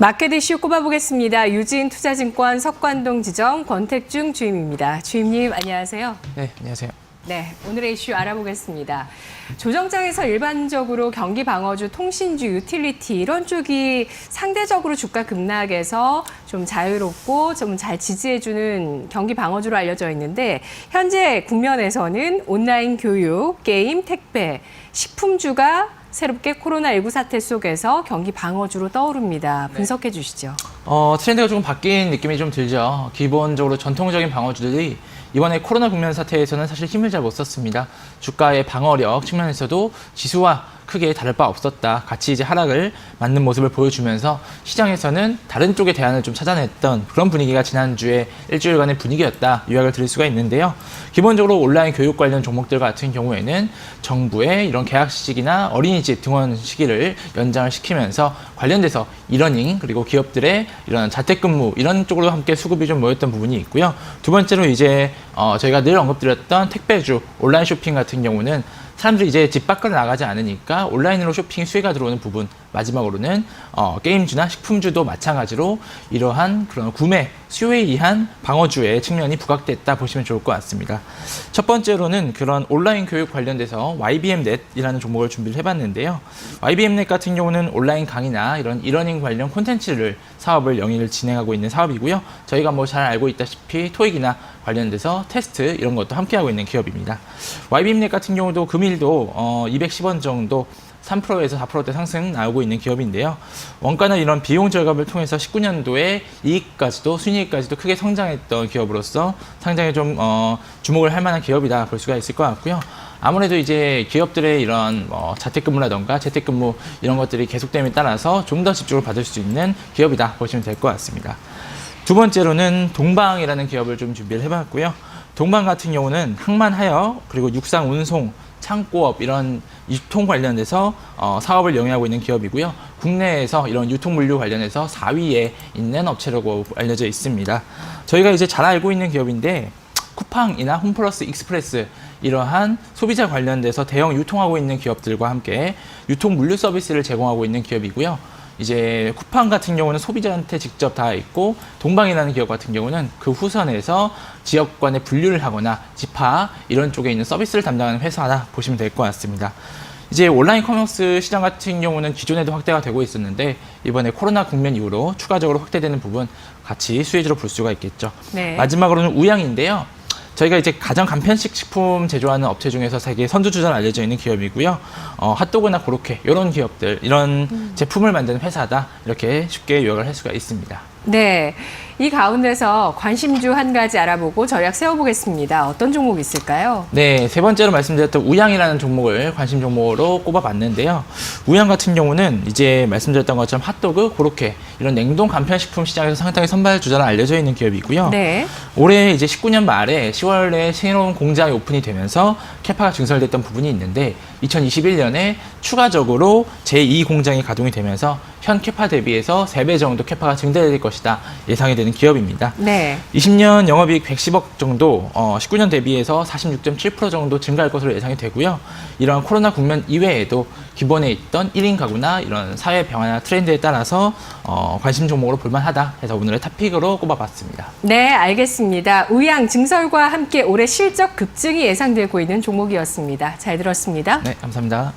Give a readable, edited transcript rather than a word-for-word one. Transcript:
마켓 이슈 꼽아보겠습니다. 유진 투자증권 석관동 지점 권택중 주임입니다. 주임님 안녕하세요. 네, 안녕하세요. 네, 오늘의 이슈 알아보겠습니다. 조정장에서 일반적으로 경기 방어주, 통신주, 유틸리티 이런 쪽이 상대적으로 주가 급락에서 좀 자유롭고 좀 잘 지지해주는 경기 방어주로 알려져 있는데 현재 국면에서는 온라인 교육, 게임, 택배, 식품주가 새롭게 코로나19 사태 속에서 경기 방어주로 떠오릅니다. 분석해 주시죠. 트렌드가 조금 바뀐 느낌이 좀 들죠. 기본적으로 전통적인 방어주들이 이번에 코로나 국면 사태에서는 사실 힘을 잘 못 썼습니다. 주가의 방어력 측면에서도 지수와 크게 다를 바 없었다. 같이 이제 하락을 맞는 모습을 보여주면서 시장에서는 다른 쪽의 대안을 좀 찾아냈던 그런 분위기가 지난주에 일주일간의 분위기였다. 요약을 드릴 수가 있는데요. 기본적으로 온라인 교육 관련 종목들 같은 경우에는 정부의 이런 개학식이나 어린이집 등원 시기를 연장을 시키면서 관련돼서 이러닝 그리고 기업들의 이런 자택근무 이런 쪽으로 함께 수급이 좀 모였던 부분이 있고요. 두 번째로 이제 저희가 늘 언급드렸던 택배주, 온라인 쇼핑 같은 경우는 사람들이 이제 집 밖으로 나가지 않으니까 온라인으로 쇼핑 수혜가 들어오는 부분, 마지막으로는 게임주나 식품주도 마찬가지로 이러한 그런 구매 수요에 의한 방어주의 측면이 부각됐다 보시면 좋을 것 같습니다. 첫 번째로는 그런 온라인 교육 관련돼서 YBM넷이라는 종목을 준비를 해봤는데요. YBM넷 같은 경우는 온라인 강의나 이런 이러닝 관련 콘텐츠를 사업을 영위를 진행하고 있는 사업이고요. 저희가 뭐 잘 알고 있다시피 토익이나 관련돼서 테스트 이런 것도 함께하고 있는 기업입니다. YBM넷 같은 경우도 금일도 210원 정도 3%에서 4%대 상승 나오고 있는 기업인데요. 원가나 이런 비용 절감을 통해서 19년도에 이익까지도 순이익까지도 크게 성장했던 기업으로서 상당히 좀 주목을 할 만한 기업이다 볼 수가 있을 것 같고요. 아무래도 이제 기업들의 이런 자택근무라던가 재택근무 이런 것들이 계속됨에 따라서 좀 더 집중을 받을 수 있는 기업이다 보시면 될 것 같습니다. 두 번째로는 동방이라는 기업을 좀 준비를 해봤고요. 동방 같은 경우는 항만하역 그리고 육상 운송 창고업 이런 유통 관련돼서 사업을 영위하고 있는 기업이고요. 국내에서 이런 유통 물류 관련해서 4위에 있는 업체라고 알려져 있습니다. 저희가 이제 잘 알고 있는 기업인데 쿠팡이나 홈플러스 익스프레스 이러한 소비자 관련돼서 대형 유통하고 있는 기업들과 함께 유통 물류 서비스를 제공하고 있는 기업이고요. 이제 쿠팡 같은 경우는 소비자한테 직접 다 있고 동방이라는 기업 같은 경우는 그 후선에서 지역 간에 분류를 하거나 집화 이런 쪽에 있는 서비스를 담당하는 회사다 보시면 될 것 같습니다. 이제 온라인 커머스 시장 같은 경우는 기존에도 확대가 되고 있었는데 이번에 코로나 국면 이후로 추가적으로 확대되는 부분 같이 수혜주로 볼 수가 있겠죠. 네. 마지막으로는 우양인데요. 저희가 이제 가장 간편식 식품 제조하는 업체 중에서 세계 선두주자로 알려져 있는 기업이고요. 핫도그나 고로케 이런 기업들, 이런 제품을 만드는 회사다 이렇게 쉽게 요약을 할 수가 있습니다. 네, 이 가운데서 관심주 한 가지 알아보고 전략 세워보겠습니다. 어떤 종목 있을까요? 네, 세 번째로 말씀드렸던 우양이라는 종목을 관심 종목으로 꼽아봤는데요. 우양 같은 경우는 이제 말씀드렸던 것처럼 핫도그, 고로케 이런 냉동 간편식품 시장에서 상당히 선발 주자로 알려져 있는 기업이고요. 네. 올해 이제 19년 말에 10월에 새로운 공장이 오픈이 되면서 캐파가 증설됐던 부분이 있는데 2021년에 추가적으로 제2 공장이 가동이 되면서 현 캐파 대비해서 3배 정도 캐파가 증대될 것이다 예상이 되는 기업입니다. 네. 20년 영업이익 110억 정도 19년 대비해서 46.7% 정도 증가할 것으로 예상이 되고요. 이러한 코로나 국면 이외에도 기본에 있던 1인 가구나 이런 사회 변화 트렌드에 따라서 관심 종목으로 볼만하다 해서 오늘의 탑픽으로 꼽아봤습니다. 네, 알겠습니다. 우양 증설과 함께 올해 실적 급증이 예상되고 있는 종목이었습니다. 잘 들었습니다. 네, 감사합니다.